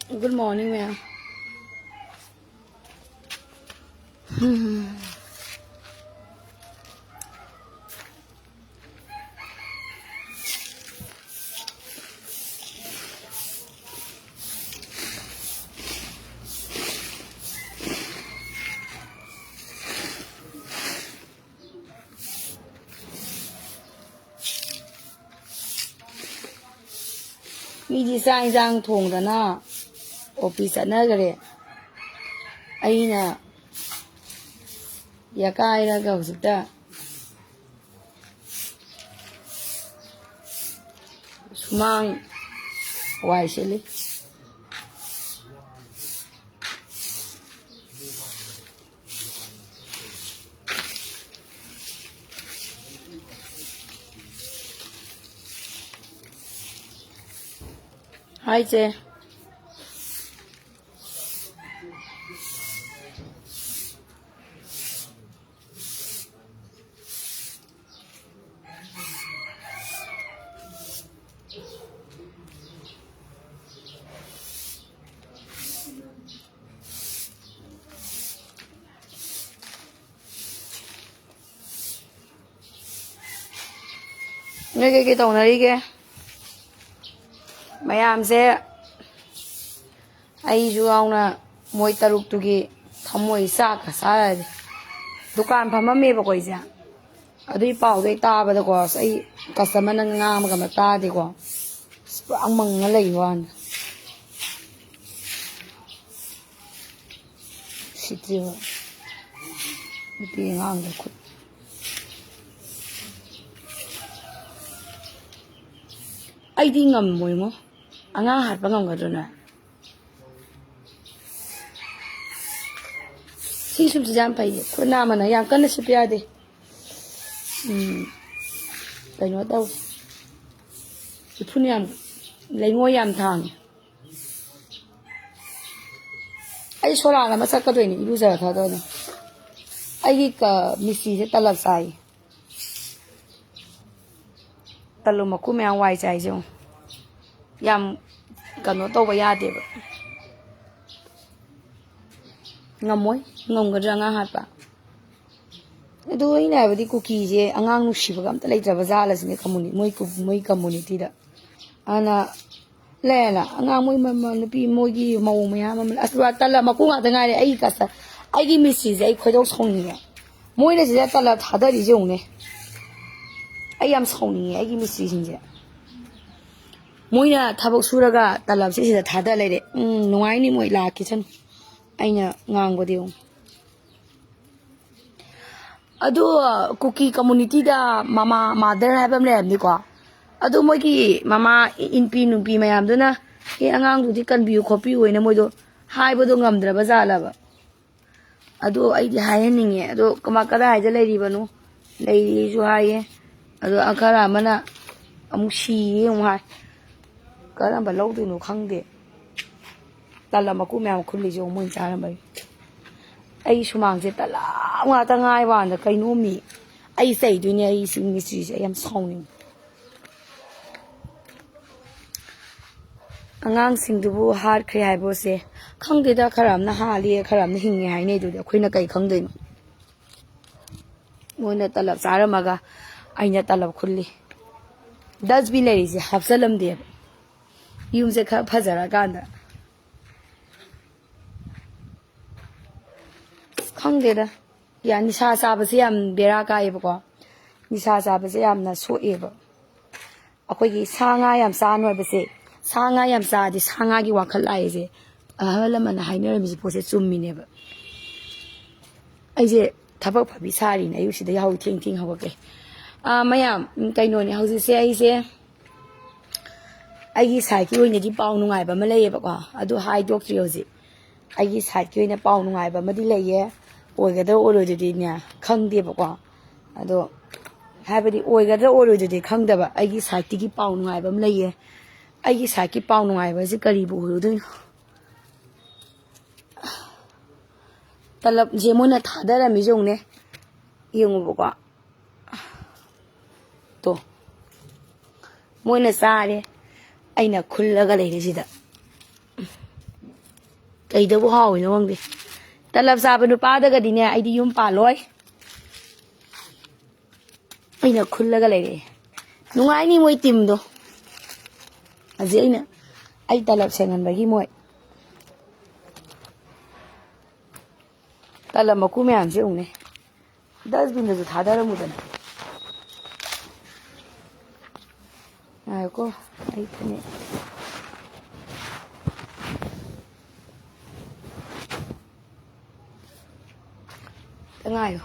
Good morning, ma'am. Mi di sang sang thong da na office na gare aina ya kai ra ga husita sumang wai shele Hi, che. Nghe cái tổng này kia mày làm xe ai chú ông là mỗi taruk tu ki thăm mỗi sa cả sa rồi dukan phama me ba koi ja adui pau dei ta ba da ko sai customer na nga ma ka ta di ko ang mang nga lei wan sitio bi ngang da khut ai di ngam moi mo anga hat ba ngam ga do na si sum jam pai ko na ma na yang kan na sipya de cái nó đâu thì phun em lấy ngôi em thằng ai số là mà sao cái đôi này bây giờ thôi thôi này ai cái misi sẽ tao làm sai tao làm mà cũng mang ngoài chạy chứ em cái nó đâu bây giờ được ngầm mối ngầm cái răng hạt ba Doi na badi cookie je angang nu shiba gam ta leitra bazala sine community moi community da ana lela angang moi mama nupi moi gi mau maya mama aswa tala maku nga da ngai ai ka sa ai gi message ai khoi dau song ni moi na je tala thada ri jong ne ai am song ni ai gi message sin je moi na thabak suraga talab se se thada le re nungai ni moi la ki chan aina ngang bo diu Ado cookie community da mama mother hai bam le ni ko ado moi ki mama inpi nupi mayam do na e angang du di kan bi khopi hoina moi do hai bo do ngam dra ba za la ba ado ai di hai ninge ado kama kada hai ja le ri banu le ri ju hai ado akara mana amu shi yong hai kara ba lo du nu khang de tala ma ku myam khul li jo moi cha ra ba ai sumang je tala nga ta ngai wan da kai no mi ai sei du ne ai sing mi si ai am song ni angang sing du bu har khri hai bo se khang de da kharam na ha li kharam na hing hai nei du da khoi na kai khang de mo na talab sara maga ai na talab khulli das bi le ri hafsalam de yum se kha phajara ga da khangde da ya nisha sa ba se yam bera ka ye ba ko nisha sa ba se yam na so e ba akoi gi sa nga yam sa no ba se sa nga yam sa di sa nga gi wakhal lai je hala man hai ne mi po se chum mi ne ba ai je thabak phabi sari na yu si da yaw thing thing hawa ke mayam kai no ne hausi se ai se ai gi sai ki oi ne di pau nu ngai ba ma le ye ba ko adu hai doctor yo ji ai gi sai ki oi ne pau nu ngai ba ma di le ye 오이가더 오로드디냐 ꯈꯪꯗꯦꯕꯀꯣ ꯑꯗꯣ ꯍꯥꯏꯕꯗꯤ 오이가더 오로드디 ꯈꯪꯗꯕ ꯑꯩꯒꯤ ꯁꯥꯏꯠꯇꯒꯤ ꯄꯥꯎ ꯅꯨꯡꯉꯥꯏꯕ ꯑꯃ ꯂꯩꯌꯦ ꯑꯩꯒꯤ ꯁꯥꯏꯠꯀꯤ ꯄꯥꯎ ꯅꯨꯡꯉꯥꯏꯕꯁꯤ ꯀꯔꯤꯕꯨ ꯑꯣꯏꯔꯨꯗꯣꯏꯅꯣ ꯇꯂꯞꯁꯦ ꯃꯣꯏꯅ ꯊꯥꯗꯔꯝꯃꯤ ꯌꯦꯡꯉꯨꯅꯦ ꯌꯦꯡꯉꯨꯕꯀꯣ ꯇꯣ ꯃꯣꯏꯅ ꯆꯥꯔꯦ ꯑꯩꯅ ꯈꯨꯜꯂꯒ ꯂꯩꯔꯦ ꯁꯤꯗ ꯀꯩꯗꯕꯨ ꯍꯥꯎꯋꯤꯅꯣ ꯈꯪꯗꯦ ꯇꯂꯞ ꯆꯥꯕ ꯅꯨꯄꯥꯗꯒꯗꯤꯅꯦ ꯑꯩꯗꯤ ꯌꯨꯝ ꯄꯥꯜꯂꯣꯏ ꯑꯩꯅ ꯈꯨꯜꯂꯒ ꯂꯩꯔꯛꯑꯦ ꯅꯨꯡꯉꯥꯏꯅꯤ ꯃꯣꯏ ꯇꯤꯝꯗꯣ ꯍꯧꯖꯤꯛ ꯑꯩ ꯇꯂꯞ ꯁꯦꯡꯍꯟꯕꯒꯤ ꯃꯣꯏ ꯇꯂꯞ ꯃꯀꯨ ꯃꯌꯥꯝꯁꯦ ꯎꯅꯦ ꯗꯁꯕꯤꯟꯗꯁꯨ ꯊꯥꯗꯔꯝꯃꯨꯗꯅ ꯉꯥꯏꯌꯨꯀꯣ ꯑꯩ ꯐꯅꯦꯛ ꯉꯥꯏꯌꯣ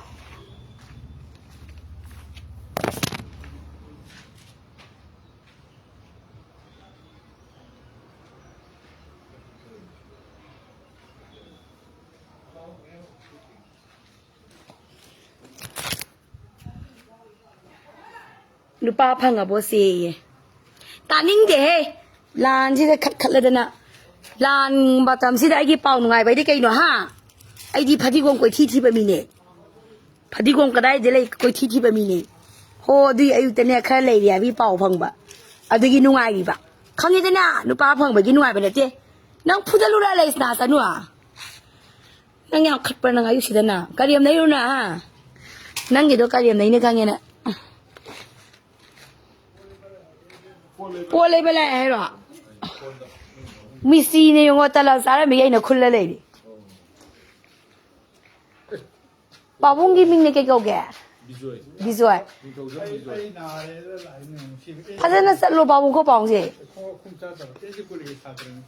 누빠 ꯐꯪꯉꯕꯣꯁꯦꯌꯦ ꯇꯥꯅꯤꯡꯗꯦꯍꯦ ꯂꯥꯟꯁꯤꯗ ꯈꯠꯈꯠꯂꯗꯅ ꯂꯥꯟ ꯃꯇꯝꯁꯤꯗ ꯑꯩꯒꯤ ꯄꯥꯎ ꯅꯨꯡꯉꯥꯏꯕꯩꯗꯤ ꯀꯩꯅꯣ ꯍꯥ ꯑꯩꯗꯤ ꯐꯗꯤꯒꯣꯝ ꯀꯣꯏꯊꯤ ꯊꯤꯕ ꯃꯤꯅꯦ ꯐꯗꯤꯒꯣꯝ ꯀꯗꯥꯏꯗ ꯂꯩ ꯀꯣꯏꯊꯤ ꯊꯤꯕ ꯃꯤꯅꯦ ꯍꯣ ꯑꯗꯨꯏ ꯑꯌꯨꯛꯇꯅꯦ ꯈꯔ ꯂꯩꯔꯤ ꯍꯥꯏꯕꯒꯤ ꯄꯥꯎ ꯐꯪꯕ ꯑꯗꯨꯒꯤ ꯅꯨꯡꯉꯥꯏꯔꯤꯕ ꯈꯪꯉꯤꯗꯅ ꯅꯨꯄꯥ ꯐꯪꯕꯒꯤ ꯅꯨꯡꯉꯥꯏꯕ ꯅꯠꯇꯦ ꯅꯪ ꯐꯨꯗꯠꯂꯨꯔ ꯂꯩꯁꯅꯥ ꯆꯅꯨ ꯅꯪ ꯌꯥꯝ ꯈꯠꯄ꯭ꯔ ꯅꯪ ꯑꯌꯨꯛꯁꯤꯗꯅ ꯀꯔꯦꯝ ꯅꯩꯔꯨꯅ ꯍꯥ ꯅꯪꯒꯤꯗꯣ ꯀꯔꯦꯝ ꯅꯩꯅ ꯈꯪꯉꯦꯅ ꯄꯣꯠ ꯂꯩꯕ ꯂꯥꯛꯑꯦ ꯍꯥꯏꯔꯣ ꯃꯤꯁꯇ꯭ꯔꯤꯅꯦ ꯌꯦꯡꯉꯣ ꯇꯂꯞ ꯆꯥꯔꯝꯃꯤꯒ ꯑꯩꯅ ꯈꯨꯜꯂ ꯂꯩꯔꯤ ꯄꯥꯕꯨꯡꯒꯤ ꯃꯤꯡꯅ ꯀꯩ ꯀꯧꯒꯦ ꯕꯤꯖꯣꯏ ꯐꯖꯅ ꯆꯠꯂꯣ ꯄꯥꯕꯨꯡ ꯈꯣ ꯄꯥꯎꯁꯦ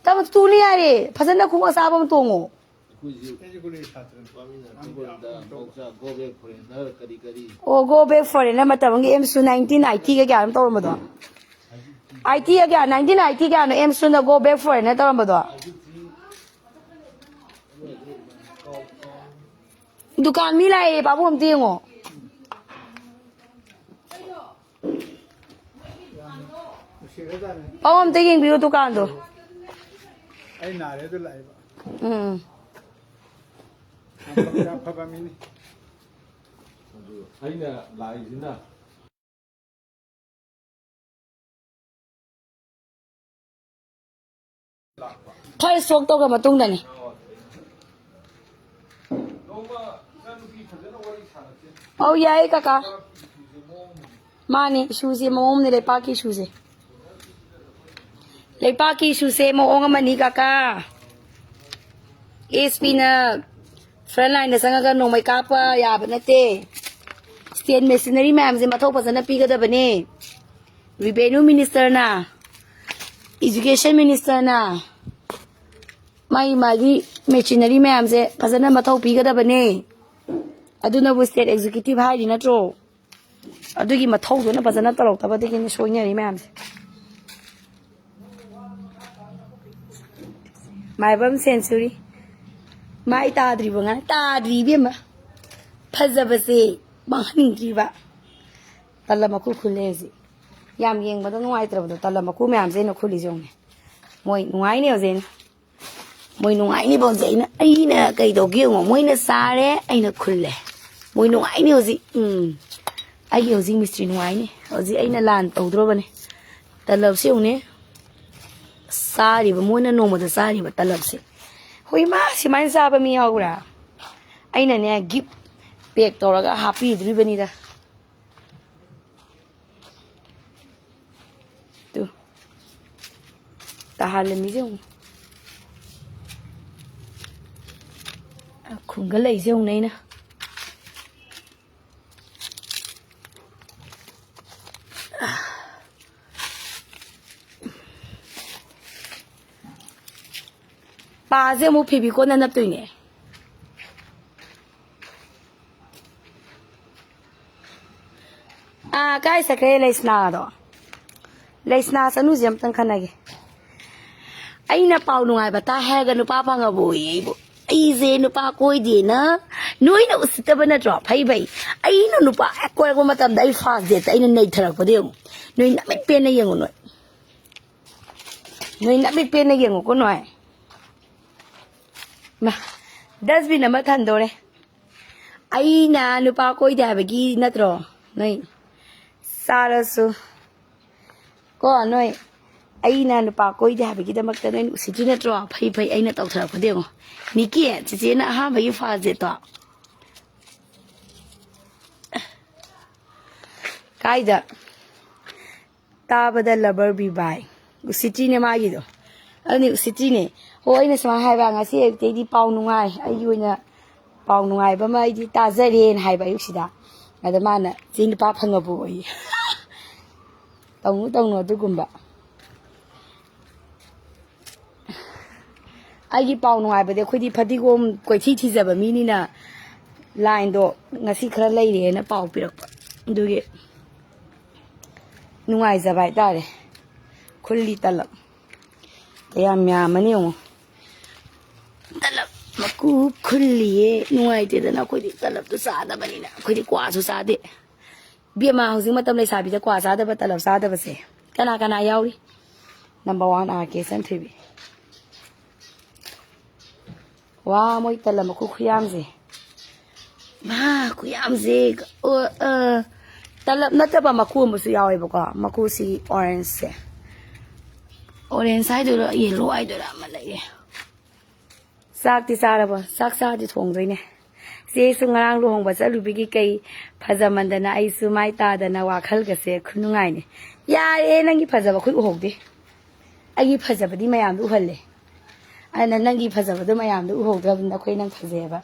ꯇꯝ ꯇꯨꯅꯤ ꯌꯥꯔꯦ ꯐꯖꯅ ꯈꯣꯡꯎꯞ ꯑꯆꯥꯕ ꯑꯃ ꯇꯣꯡꯉꯣ ꯑꯣ ꯒो ꯕꯦꯛ ꯐꯣꯔꯦꯟꯅꯔ ꯃꯇꯝꯒꯤ ꯑꯦꯝꯁꯨ 1990ꯒ ꯀꯌꯥꯅꯣ ꯇꯧꯔꯝꯕꯗꯣ 80ꯒ ꯀꯌꯥ 1990 ꯀꯌꯥꯅꯣ ꯑꯦꯝꯁꯨꯅ ꯒꯣ ꯕꯦꯛ ꯐꯣꯔꯦꯟꯅꯔ ꯇꯧꯔꯝꯕꯗꯣ दुकान मी लाए बाबू हम देंगो बाबू हम देंगे भी दुकान दो आई नारे तो लाए ꯑꯩꯅ ꯂꯥꯛꯏꯁꯤꯅ ꯐꯔ ꯁꯣꯛ ꯇꯧꯒ ꯃꯇꯨꯡꯗꯅꯤ ꯑꯧ ꯌꯥꯏ ꯀꯀꯥ ꯃꯥꯅꯤ ꯏꯁꯨꯁꯦ ꯃꯑꯣꯡꯅꯤ ꯂꯩꯄꯥꯛꯀꯤ ꯏꯁꯨꯁꯦ ꯂꯩꯄꯥꯛꯀꯤ ꯏꯁꯨꯁꯦ ꯃꯑꯣꯡ ꯑꯃꯅꯤ ꯀꯀꯥ ꯑꯦꯁꯄꯤꯅ ꯐ꯭ꯔꯟ ꯂꯥꯏꯟꯗ ꯆꯪꯉꯒ ꯅꯣꯡꯃꯩ ꯀꯥꯞꯄ ꯌꯥꯕ ꯅꯠꯇꯦ ꯁ꯭ꯇꯦꯠ ꯃꯦꯁꯤꯅꯔꯤ ꯃꯌꯥꯝꯁꯦ ꯃꯊꯧ ꯐꯖꯅ ꯄꯤꯒꯗꯕꯅꯦ ꯔꯤꯚꯦꯅ꯭ꯌꯨ ꯃꯤꯅꯤꯁꯇꯔꯅ ꯏꯖꯨꯀꯦꯁꯟ ꯃꯤꯅꯤꯁꯇꯔꯅ मागी मेचिनरी मैम से फजन मथौ पीगदबने अदुनबु स्टेट एग्जीक्यूटिव हाइदि नत्रो अदुगी मथौदुना फजन तलौतबदगिनि सोइनरी मैम से माइबम सेंचुरी माइ ताद्रिबो nga ताद्रिबेमा फजबसे बाहनिंग्रिबा तलमकु खुलेजी याम येंगबदो नुवाइत्रबदो तलमकु मैम से न खुली जोंगे मोय नुवाइने होजेन मोई नुंगाइनी बोंजे अइना कइदोगे यंगो मोइना सारे अइना खुल्ले मोई नुंगाइनी होजि अइ होजि मिस्ट्री नुंगाइनी होजि अइना लान तौद्रोबने तलबसे उने सारिबो मोइना नोमदा सारिबो तलबसे होई मा सिमाइन साबा मी याउरा अइना ने गिफ्ट पैक तौरगा हापीद्रिबनिदा तु ताहाले मिजे खुंगा लैसे उन्हें पासे मु फिबी को ननप तुइने काय सके लेसना सनु जम तंग खनागे अइना पाउ नुंगाय बता है गनु पापा ngabo येबो अइजे नुपा कोइदेना नोइना उसितब नत्रो फै भई अइना नुपा कोइबो मतम दai फास्ट डेट अइना नै थरकपदे नोइ नमित पेन यंगो नोइ नमित पेन यंगो को नोय मा डस्टबिन अमा थंदोरे अइना नुपा कोइदे हाबगी नत्रो नोइ सारसु को नोइ ꯑꯩꯅ ꯅꯨꯄꯥ ꯀꯣꯏꯗꯦ ꯍꯥꯏꯕꯒꯤꯗꯃꯛꯇ ꯅꯣꯏ ꯎꯁꯤꯠꯇ꯭ꯔꯤ ꯅꯠꯇ꯭ꯔꯣ ꯐꯩ ꯐꯩ ꯑꯩꯅ ꯇꯧꯊꯔꯛꯄꯗ ꯌꯦꯡꯉꯣ ꯅꯤꯀꯤ ꯆꯤꯆꯦꯅ ꯑꯍꯥꯟꯕꯒꯤ ꯐꯥꯁꯦꯇꯣ ꯀꯥꯏꯗ ꯇꯥꯕꯗ ꯂꯕꯔ ꯕꯤ ꯕꯥꯏ ꯎꯁꯤꯇ꯭ꯔꯤꯅꯦ ꯃꯥꯒꯤꯗꯣ ꯑꯗꯨꯅꯤ ꯎꯁꯤꯇ꯭ꯔꯤꯅꯦ ꯍꯣ ꯑꯩꯅ ꯁꯨꯃꯥꯏꯅ ꯍꯥꯏꯕ ꯉꯁꯤ ꯑꯌꯨꯛꯇꯩꯗꯤ ꯄꯥꯎ ꯅꯨꯡꯉꯥꯏ ꯑꯩꯒꯤ ꯑꯣꯏꯅ ꯄꯥꯎ ꯅꯨꯡꯉꯥꯏꯕ ꯑꯃ ꯑꯩꯗꯤ ꯇꯥꯖꯔꯦꯅ ꯍꯥꯏꯕ ꯑꯌꯨꯛꯁꯤꯗ ꯑꯗ ꯃꯥꯅ ꯆꯦ ꯅꯨꯄꯥ ꯐꯪꯉꯕꯣ ꯑꯩ ꯇꯧꯅꯨ ꯑꯗꯨꯒꯨꯝꯕ ꯑꯩꯒꯤ ꯄꯥꯎ ꯅꯨꯡꯉꯥꯏꯕꯗꯤ ꯑꯩꯈꯣꯏꯗꯤ ꯐꯗꯤꯒꯣꯝ ꯀꯣꯏꯊꯤ ꯊꯤꯖꯕ ꯃꯤꯅꯤꯅ ꯂꯥꯏꯟꯗꯣ ꯉꯁꯤ ꯈꯔ ꯂꯩꯔꯦꯅ ꯄꯥꯎ ꯄꯤꯔꯛꯄ ꯑꯗꯨꯒꯤ ꯅꯨꯡꯉꯥꯏꯖꯕ ꯍꯥꯏꯇꯥꯔꯦ ꯈꯨꯜꯂꯤ ꯇꯂꯞ ꯀꯌꯥꯝ ꯌꯥꯝꯃꯅꯤ ꯌꯦꯡꯉꯣ ꯇꯂꯞ ꯃꯀꯨ ꯈꯨꯜꯂꯤꯌꯦ ꯅꯨꯡꯉꯥꯏꯇꯦꯗꯅ ꯑꯩꯈꯣꯏꯗꯤ ꯇꯂꯞꯇꯣ ꯆꯥꯗꯕꯅꯤꯅ ꯑꯩꯈꯣꯏꯗꯤ ꯀ꯭ꯋꯥꯁꯨ ꯆꯥꯗꯦ ꯕꯦꯝꯃ ꯍꯧꯖꯤꯛ ꯃꯇꯝ ꯂꯩꯁꯥꯕꯤꯗ ꯀ꯭ꯋꯥ ꯆꯥꯗꯕ ꯇꯂꯞ ꯆꯥꯗꯕꯁꯦ ꯀꯅꯥ ꯀꯅꯥ ꯌꯥꯎꯔꯤ ꯅꯝꯕꯔ 1 RK ꯁꯟꯊꯣꯏꯕꯤ ꯋꯥ ꯃꯣꯏ ꯇꯂꯞ ꯃꯀꯨ ꯈꯨꯌꯥꯝꯁꯦ ꯃꯥ ꯈꯨꯌꯥꯝꯁꯦ ꯇꯂꯞ ꯅꯠꯇꯕ ꯃꯀꯨ ꯑꯃꯁꯨ ꯌꯥꯎꯋꯦꯕꯀꯣ ꯃꯀꯨꯁꯤ ꯑꯣꯔꯦꯟꯖꯁꯦ ꯑꯣꯔꯦꯟꯖ ꯍꯥꯏꯗꯣꯏꯔꯥ ꯌꯦꯜꯂꯣ ꯍꯥꯏꯗꯣꯏꯔꯥ ꯑꯃ ꯂꯩꯌꯦ ꯆꯥꯛꯇꯤ ꯆꯥꯔꯕ ꯆꯥꯛ ꯆꯥꯗꯤ ꯊꯣꯡꯗꯣꯏꯅꯦ ꯆꯦꯁꯨ ꯉꯔꯥꯡ ꯂꯨꯍꯣꯡꯕ ꯆꯠꯂꯨꯕꯤꯒꯤ ꯀꯩ ꯐꯖꯃꯟꯗꯅ ꯑꯩꯁꯨ ꯃꯥꯏ ꯇꯥꯗꯅ ꯋꯥꯈꯜꯒꯁꯦ ꯈꯨꯅꯨꯡꯉꯥꯏꯅꯦ ꯌꯥꯔꯦ ꯅꯪꯒꯤ ꯐꯖꯕ ꯑꯩꯈꯣꯏ ꯎꯍꯧꯗꯦ ꯑꯩꯒꯤ ꯐꯖꯕꯗꯤ ꯃꯌꯥꯝꯗ ꯎꯍꯜꯂꯦ ꯑꯩꯅ ꯅꯪꯒꯤ ꯐꯖꯕꯗꯣ ꯃꯌꯥꯝꯗ ꯎꯍꯧꯗ꯭ꯔꯕꯅꯤꯅ ꯑꯩꯈꯣꯏ ꯅꯪ ꯐꯖꯩꯑꯕ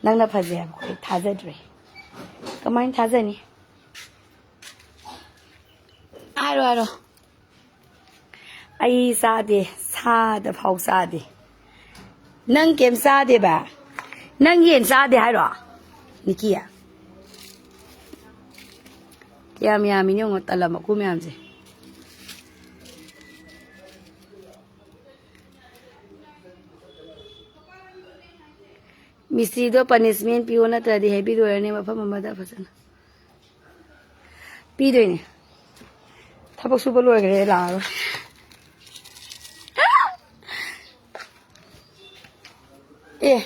ꯅꯪꯅ ꯐꯖꯩ ꯍꯥꯏꯕ ꯑꯩꯈꯣꯏ ꯊꯥꯖꯗ꯭ꯔꯦ ꯀꯃꯥꯏꯅ ꯊꯥꯖꯅꯤ ꯍꯥꯏꯔꯣ ꯑꯩ ꯆꯥꯗꯦ ꯁꯥꯗ ꯐꯥꯎ ꯆꯥꯗꯦ ꯅꯪ ꯀꯩꯝ ꯆꯥꯗꯦꯕ ꯅꯪ ꯌꯦꯟ ꯆꯥꯗꯦ ꯍꯥꯏꯔꯣ ꯅꯤꯀꯤ ꯀꯌꯥꯝ ꯌꯥꯝꯃꯤꯅꯦ ꯌꯦꯡꯉꯣ ꯇꯂꯞ ꯃꯀꯨ ꯃꯌꯥꯝꯁꯦ ꯃꯤꯁꯇ꯭ꯔꯤꯗꯣ ꯄꯅꯤꯁꯃꯦꯟ ꯄꯤꯌꯣ ꯅꯠꯇ꯭ꯔꯗꯤ ꯍꯦꯕꯤꯔꯣꯏꯔꯅꯤ ꯃꯐꯝ ꯑꯃꯗ ꯐꯖꯅ ꯄꯤꯗꯣꯏꯅꯦ ꯊꯕꯛ ꯁꯨꯕ ꯂꯣꯏꯈ꯭ꯔꯦ ꯂꯥꯛꯑꯔꯣꯏ ꯑꯦ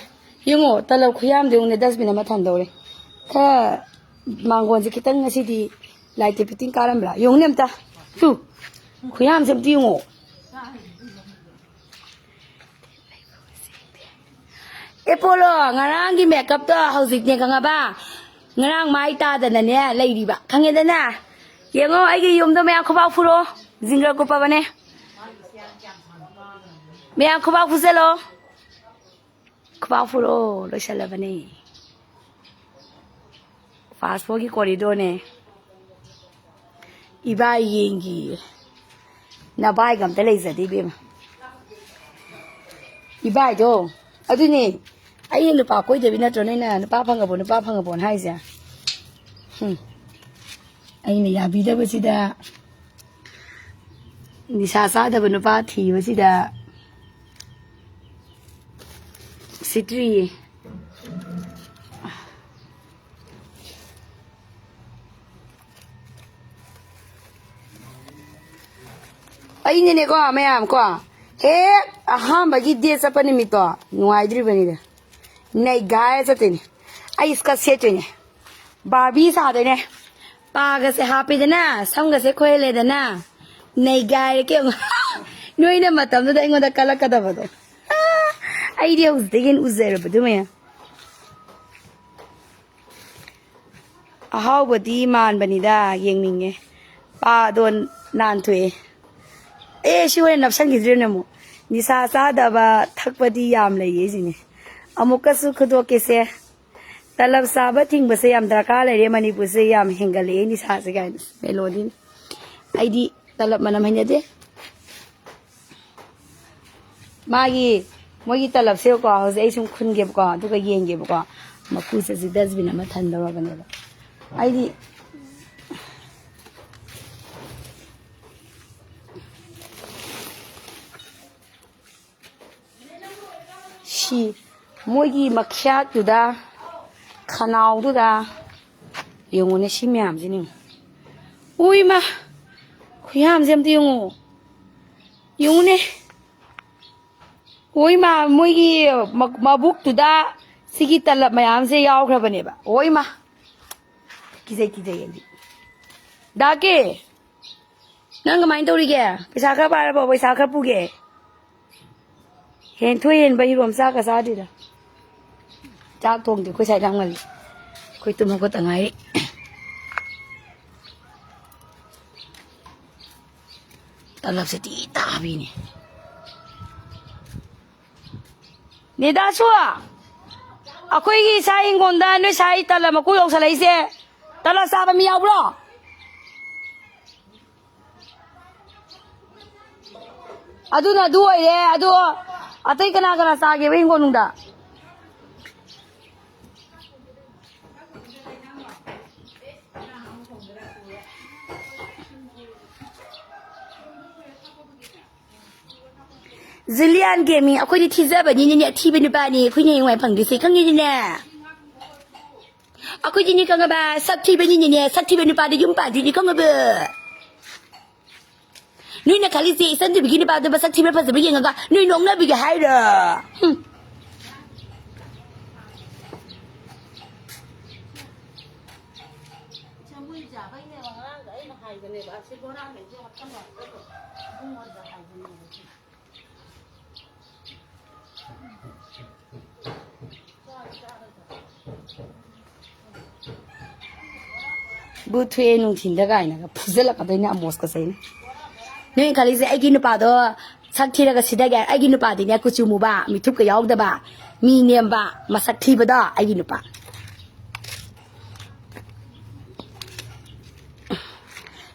ꯌꯦꯡꯉꯣ ꯇꯂꯞ ꯈꯨꯌꯥꯝꯗꯣ ꯌꯦꯡꯉꯨꯅꯦ ꯗꯁꯕꯤꯟ ꯑꯃ ꯊꯝꯗꯧꯔꯦ ꯈꯔ ꯃꯥꯡꯒꯣꯟꯁꯦ ꯈꯤꯇꯪ ꯉꯁꯤꯗꯤ ꯂꯥꯏꯠꯇꯤ ꯐꯤꯠꯇꯤꯡ ꯀꯥꯔꯝꯕ꯭ꯔꯥ ꯌꯦꯡꯉꯨꯅꯦ ꯑꯝꯇ ꯇꯨ ꯈꯨꯌꯥꯝꯁꯦ ꯑꯝꯇ ꯌꯦꯡꯉꯣ ꯑꯦꯄꯣꯂꯣ ꯉꯔꯥꯡꯒꯤ ꯃꯦꯀꯞꯇꯣ ꯍꯧꯖꯤꯛꯅꯦ ꯈꯪꯉꯕ ꯉꯔꯥꯡ ꯃꯥꯏ ꯇꯥꯗꯅꯅꯦ ꯂꯩꯔꯤꯕ ꯈꯪꯉꯦꯗꯅ ꯌꯦꯡꯉꯣ ꯑꯩꯒꯤ ꯌꯨꯝꯗꯣ ꯃꯌꯥꯝ ꯈꯨꯕꯥꯛ ꯐꯨꯔꯣ ꯖꯤꯡꯒꯔ ꯀꯨꯞꯄꯕꯅꯦ ꯃꯌꯥꯝ ꯈꯨꯕꯥꯛ ꯐꯨꯖꯜꯂꯣ ꯈꯨꯕꯥꯛ ꯐꯨꯔꯣ ꯂꯣꯏꯁꯜꯂꯕꯅꯦ ꯄꯥꯁꯄꯣꯔꯠꯀꯤ ꯀꯣꯔꯤꯗꯣꯔꯅꯦ ꯏꯕꯥꯏ ꯌꯦꯡꯒꯤ ꯅꯕꯥꯏꯒ ꯑꯝꯇ ꯂꯩꯖꯗꯦ ꯏꯕꯦꯝꯃ ꯏꯕꯥꯏꯗꯣ ꯑꯗꯨꯅꯦ ꯑꯩꯅ ꯅꯨꯄꯥ ꯀꯣꯏꯗꯕꯤ ꯅꯠꯇ꯭ꯔꯣ ꯅꯣꯏꯅ ꯅꯨꯄꯥ ꯐꯪꯉꯕꯣꯅ ꯍꯥꯏꯁꯦ ꯑꯩꯅ ꯌꯥꯕꯤꯗꯕꯁꯤꯗ ꯅꯤꯁꯥ ꯆꯥꯗꯕ ꯅꯨꯄꯥ ꯊꯤꯕꯁꯤꯗ ꯁꯤꯇ꯭ꯔꯤꯌꯦ ꯑꯩꯅꯅꯦꯀꯣ ꯃꯌꯥꯝ ꯀꯣ ꯍꯦꯛ ꯑꯍꯥꯟꯕꯒꯤ ꯗꯦꯠ ꯆꯠꯄ ꯅꯨꯃꯤꯠꯇꯣ ꯅꯨꯡꯉꯥꯏꯗ꯭ꯔꯤꯕꯅꯤꯗ ꯅꯩꯒꯥꯏꯔ ꯆꯠꯇꯣꯏꯅꯦ ꯑꯩ ꯏꯁꯀꯠ ꯁꯦꯠꯇꯣꯏꯅꯦ ꯕꯥꯔꯕꯤ ꯁꯥꯗꯣꯏꯅꯦ ꯄꯥꯒꯁꯦ ꯍꯥꯞꯄꯦꯗꯅ ꯁꯝꯒꯁꯦ ꯈꯣꯏꯍꯜꯂꯦꯗꯅ ꯅꯩꯒꯥꯏꯔꯦ ꯀꯩ ꯅꯣꯏꯅ ꯃꯇꯝꯗꯨꯗ ꯑꯩꯉꯣꯟꯗ ꯀꯜꯂꯛꯀꯗꯕꯗꯣ ꯑꯩꯗꯤ ꯍꯧꯖꯤꯛꯇꯒꯤ ꯎꯖꯔꯕꯗꯨ ꯃꯌꯥꯝ ꯑꯍꯥꯎꯕꯗꯤ ꯃꯥꯟꯕꯅꯤꯗ ꯌꯦꯡꯅꯤꯡꯉꯦ ꯄꯥꯗꯣ ꯅꯥꯟꯊꯣꯛꯑꯦ ꯁꯤ ꯑꯣꯏꯅ ꯅꯞꯁꯟꯈꯤꯗ꯭ꯔꯦꯅꯦ ꯑꯃꯨꯛ ꯅꯤꯁꯥ ꯆꯥꯗꯕ ꯊꯛꯄꯗꯤ ꯌꯥꯝ ꯂꯩꯌꯦ ꯁꯤꯅꯦ ꯑꯃꯨꯛꯀꯁꯨ ꯈꯨꯗꯣꯛꯀꯦꯁꯦ ꯇꯂꯞ ꯆꯥꯕ ꯊꯤꯡꯕꯁꯦ ꯌꯥꯝ ꯗꯔꯀꯥꯔ ꯂꯩꯔꯦ ꯃꯅꯤꯄꯨꯔꯁꯦ ꯌꯥꯝ ꯍꯦꯟꯒꯠꯂꯛꯑꯦ ꯅꯤꯁꯥꯁꯦ ꯀꯥꯏꯅ ꯃꯦꯂꯣꯗꯤꯅꯤ ꯑꯩꯗꯤ ꯇꯂꯞ ꯃꯅꯝ ꯍꯩꯅꯗꯦ ꯃꯣꯏꯒꯤ ꯇꯂꯞꯁꯦꯀꯣ ꯍꯧꯖꯤꯛ ꯑꯩ ꯁꯨꯝ ꯈꯨꯟꯒꯦꯕꯀꯣ ꯑꯗꯨꯒ ꯌꯦꯡꯒꯦꯕꯀꯣ ꯃꯀꯨꯁꯦ ꯗꯁꯕꯤꯟ ꯑꯃ ꯊꯟꯗꯧꯔꯕꯅꯦꯕ ꯑꯩꯗꯤ ꯃꯣꯏꯒꯤ ꯃꯈ꯭ꯌꯥꯠꯇꯨꯗ ꯈꯅꯥꯎꯗꯨꯗ ꯌꯦꯡꯉꯨꯅꯦ ꯁꯤ ꯃꯌꯥꯝꯁꯤꯅꯦ ꯎꯏꯃ ꯈꯨꯌꯥꯝꯁꯦ ꯑꯝꯇ ꯌꯦꯡꯉꯨꯅꯦ ꯍꯣꯏꯃ ꯃꯣꯏꯒꯤ ꯃꯕꯨꯛꯇꯨꯗ ꯁꯤꯒꯤ ꯇꯂꯞ ꯃꯌꯥꯝꯁꯦ ꯌꯥꯎꯈ꯭ꯔꯕꯅꯦꯕ ꯍꯣꯏꯃ ꯀꯤꯖꯩ ꯑꯩꯗꯤ ꯗꯥꯀꯦ Nang kemain tu lagi. Pisa kau pada bawa pisa kau puge. Hen tu hen bayi rom sa kasa di dah. Cak tuang tu kau saya dah ngali. Kau itu mau kau tengah. Talap setita bini. Ni dah suah. Aku ini saya inggonda ni saya talap aku yang salah isi. Talap siapa miau bro? Adu na dua ye, adu. Atai kena sage wing inggonda. Zilian gaming aku di teaser bani ni TV ni bani aku ni yang pang di sekang ni ni. Aku jadi kang ba sakti bani ni sakti bani pada jumpa di kang ba. Ni nak kali si isan tu begini pada ba sakti berapa sebegini kang ni nong na bigi hai dah. Butuh nung tinda kaya na puzel ka doy na amos ka sa ini. Ngayon kali sa ay ginupa do sakti na kasi daga ay ginupa din ya kuchu mo ba mitup ka yaw da ba miniyam ba masakti ba da ay ginupa.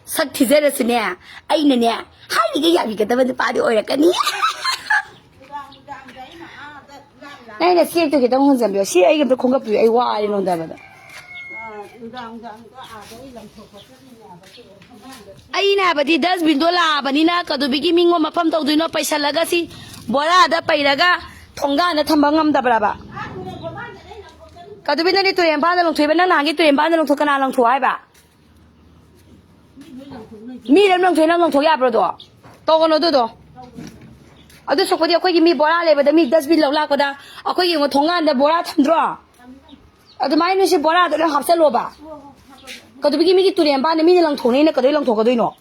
Sakti zera sine ay na niya hay ni kaya bi ka taban pa di ora ka ni. Nay na siya to kita ngun zambiyo siya ay gabdo kong gabi ay wa ay nung da ba da. Ay na ba di dustbin do la ba ni na ka do bigi mingo mapam taw do no paisa laga si bora da pairaga thonga na thamba ngam da bra ba ka do bin ni to yan ba na long thoi ba na na gi to yan ba na long thoi kana long thoi ba mi lam long thoi na long thoi ya bro do to ko no do adu so ko di akoi gi mi bora le ba da mi dustbin lo la ko da akoi gi ngo thonga da bora thamdro adu mai no si bora do hap sa lo ba ka do bigi mi gi to yan ba na mi long thoi na ka do long thoi ka do no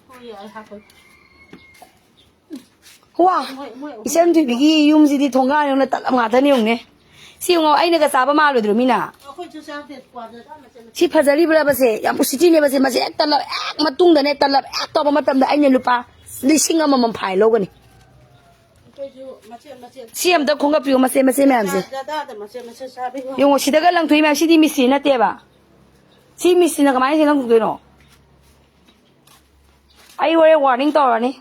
Wah, isang tu bigi yung si di thonga yung natalam nga tani yung ne. Si yung ay nagasabi malo dro mina. Si pazali bala base, yang pusiti ne base mase ek talab ek matung da ne talab ek to ba matam da ay niya lupa. Lising nga mamampai lo gani. Si am da konga piyo mase mase me amse. Yung si daga lang tuwi me si di misi na teba. Si misi na kamay silang tuwi no. Ay wala warning to ni.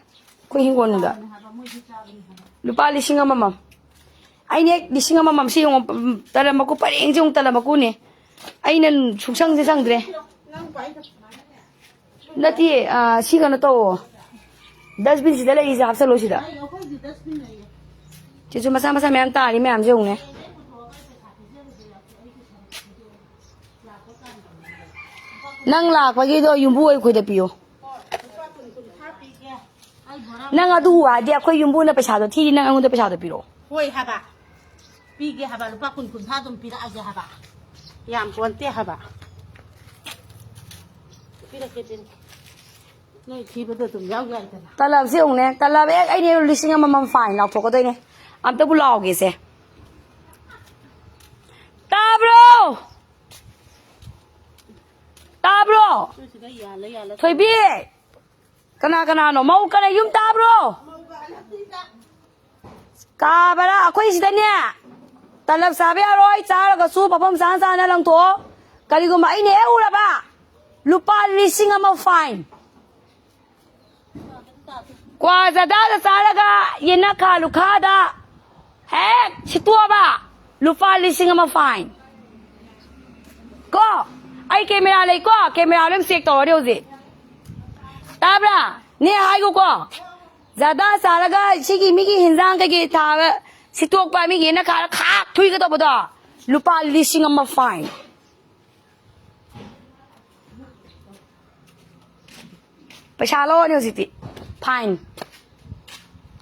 Kuy hingon da. Lupa lising nga mamam. Ay ni lising nga mamam si yung talam ako pa rin yung talam ako ni. Ay nan suksang sisang dre. Nati si ka na to. Dustbin si dala isa hapsa lo si da. Chichu masama-sama yang tali me am yung ne. Nang lak pagi do yung buhay ko da piyo. Nang adu dia ko yung buhay na pesado ti nang ang da pesado piro. Hoy haba. Pigi haba lupa kun tha dum pira aja haba. Yam konte haba. Pira ketin. Noi thi ba dum yaw gai ta. Talab si ong ne talab ek ay ni lising nga mamam fine lak ko doy ne. Am ta bulaw ge se. Tabro. Tabro. Thôi bi. Kana no mau kana yum tabro. Ka bara akoi sida ne. Talab sabe aroi char ga su papam san san na lang to. Kali go mai ne ura ba. Lupa lising ama fine. Kwa zada da saraga yena kalu kada. Hek situa ba. Lupa lising ama fine. Ko ai camera lai ko camera lam check to ryo ji. Tabra ne hai ko zada saraga sigi migi hinjang ke tha sitok pa migi na kha kha thui ka to boda lupa lising ama fine. Paisa lo ni siti fine.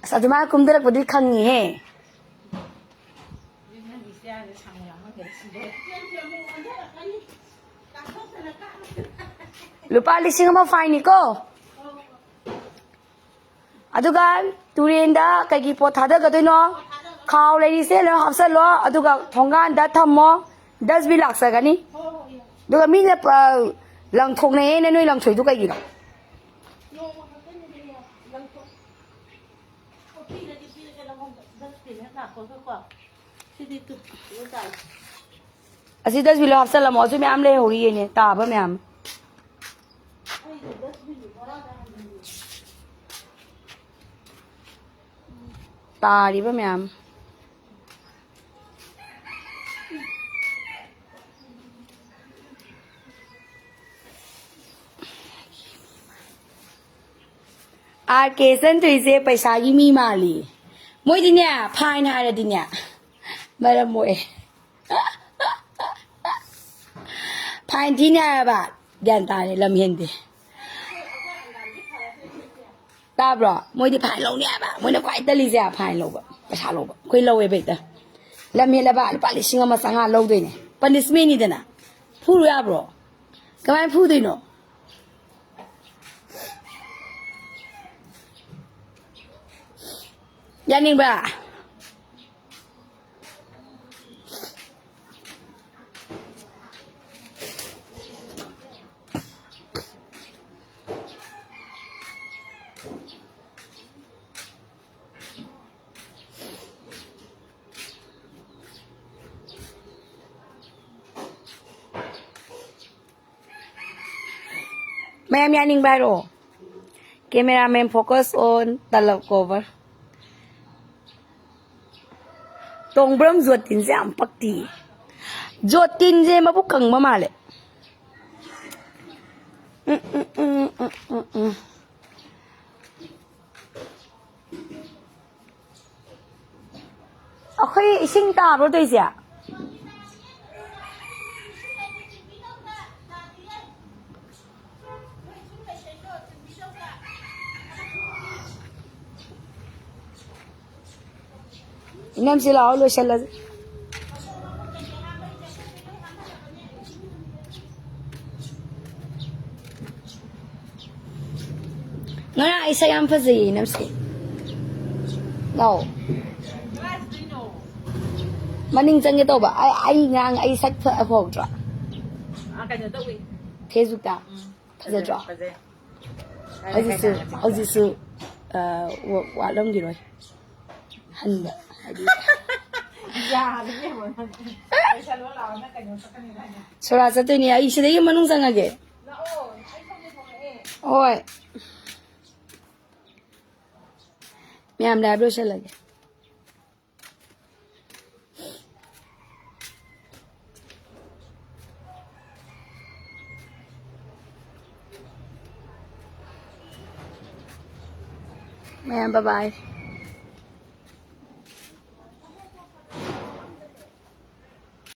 Sa juma kumdara ko di khangi he. Lupa lising ama fine ni ko. ꯑꯗꯨꯒ ꯇꯨꯔꯦꯟꯗ ꯀꯩꯒꯤ ꯄꯣꯠ ꯊꯥꯗꯒꯗꯣꯏꯅꯣ ꯈꯥꯎ ꯂꯩꯔꯤꯁꯦ ꯂꯣꯏ ꯍꯥꯞꯆꯜꯂꯣ ꯑꯗꯨꯒ ꯊꯣꯡꯒꯥꯟꯗ ꯊꯝꯃꯣ ꯗꯁꯕꯤꯟ ꯂꯥꯛꯆꯒꯅꯤ ꯑꯗꯨꯒ ꯃꯤꯅ ꯂꯪꯊꯣꯛꯅꯩꯌꯦꯅ ꯅꯣꯏ ꯂꯪꯊꯣꯏꯗꯨ ꯀꯩꯒꯤꯅꯣ ꯅꯣꯡꯃ ꯈꯛꯇꯅꯤꯗꯤ ꯂꯪꯊꯣꯛ ꯄꯤꯔꯗꯤ ꯄꯤꯔꯒꯦ ꯅꯉꯣꯟꯗ ꯗꯁꯕꯤꯟ ꯍꯦꯛ ꯂꯥꯛꯄꯒꯀꯣ ꯁꯤꯗꯤ ꯇꯨ ꯇꯥꯏ ꯑꯁꯤ ꯗꯁꯕꯤꯟ ꯍꯥꯞꯆꯜꯂꯝꯃꯣ ꯑꯗꯨ ꯃꯌꯥꯝ ꯂꯩꯍꯧꯔꯤꯌꯦꯅꯦ ꯇꯥꯕ ꯃꯌꯥꯝ ꯑꯩꯗꯤ ꯗꯁꯕꯤꯟ ꯕꯣꯔꯥꯗ ꯇꯥꯔꯤꯕ ꯃꯌꯥꯝ ꯑꯥꯔ ꯀꯦ ꯆꯟꯇꯣꯏꯁꯦ ꯄꯩꯁꯥꯒꯤ ꯃꯤ ꯃꯥꯜꯂꯤ ꯃꯣꯏꯗꯤꯅꯦ ꯐꯥꯏꯟ ꯍꯥꯏꯔꯗꯤꯅꯦ ꯃꯔꯝ ꯃꯣꯛꯑꯦ ꯐꯥꯏꯟ ꯊꯤꯅꯤ ꯍꯥꯏꯔꯕ ꯒ꯭ꯌꯥꯟ ꯇꯥꯔꯦ ꯂꯝ ꯍꯦꯟꯗꯦ ꯇꯥꯕ꯭ꯔꯣ ꯃꯣꯏꯗꯤ ꯐꯥꯏꯟ ꯂꯧꯅꯤ ꯍꯥꯏꯕ ꯃꯣꯏꯅ ꯈ꯭ꯋꯥꯏ ꯇꯜꯂꯤꯁꯦ ꯐꯥꯏꯟ ꯂꯧꯕ ꯄꯩꯁꯥ ꯂꯧꯕ ꯑꯩꯈꯣꯏ ꯂꯧꯋꯦꯕ ꯍꯦꯛꯇ ꯂꯝ ꯍꯦꯜꯂꯕ ꯂꯨꯄꯥ 1,500 ꯂꯧꯗꯣꯏꯅꯦ ꯄꯅꯤꯁꯃꯦꯟꯅꯤꯗꯅ ꯐꯨꯔꯨ ꯌꯥꯕ꯭ꯔꯣ ꯀꯃꯥꯏꯅ ꯐꯨꯗꯣꯏꯅꯣ ꯌꯥꯅꯤꯡꯕ꯭ꯔꯥ ꯃꯌꯥꯝ ꯌꯥꯅꯤꯡꯕ ꯍꯥꯏꯔꯣ cameraman focus on Talab cover ꯇꯣꯡꯕ꯭ꯔꯝ ꯖꯣꯇꯤꯟꯁꯦ ꯌꯥꯝ ꯄꯛꯇꯤ ꯖꯣꯇꯤꯟꯁꯦ ꯃꯕꯨꯛ ꯀꯪꯕ ꯃꯥꯜꯂꯦ ꯑꯩꯈꯣꯏ ꯏꯁꯤꯡ ꯇꯥꯕ꯭ꯔꯣ ꯇꯧꯏꯁꯦ 이남씨 라올 로샬라즈 ngara isa yam fazai namsi no maning change to ba ai ngang ai sak pha phok tra ꯀꯩꯅꯣ ꯇꯧꯏ facebook ta fazadra hꯧꯖꯤꯛꯁꯨ ꯋꯥꯠꯂꯝꯒꯤꯔꯣꯏ ꯍꯟꯕ ꯍꯥꯏꯗꯤ ꯁꯣꯔꯥ ꯆꯠꯇꯣꯏꯅꯦ ꯑꯩ ꯁꯤꯗꯒꯤ ꯃꯅꯨꯡ ꯆꯪꯉꯒꯦ ꯍꯣꯏ ꯃꯌꯥꯝ ꯂꯥꯏꯕ ꯂꯣꯏꯁꯜꯂꯒꯦ ma'am bye bye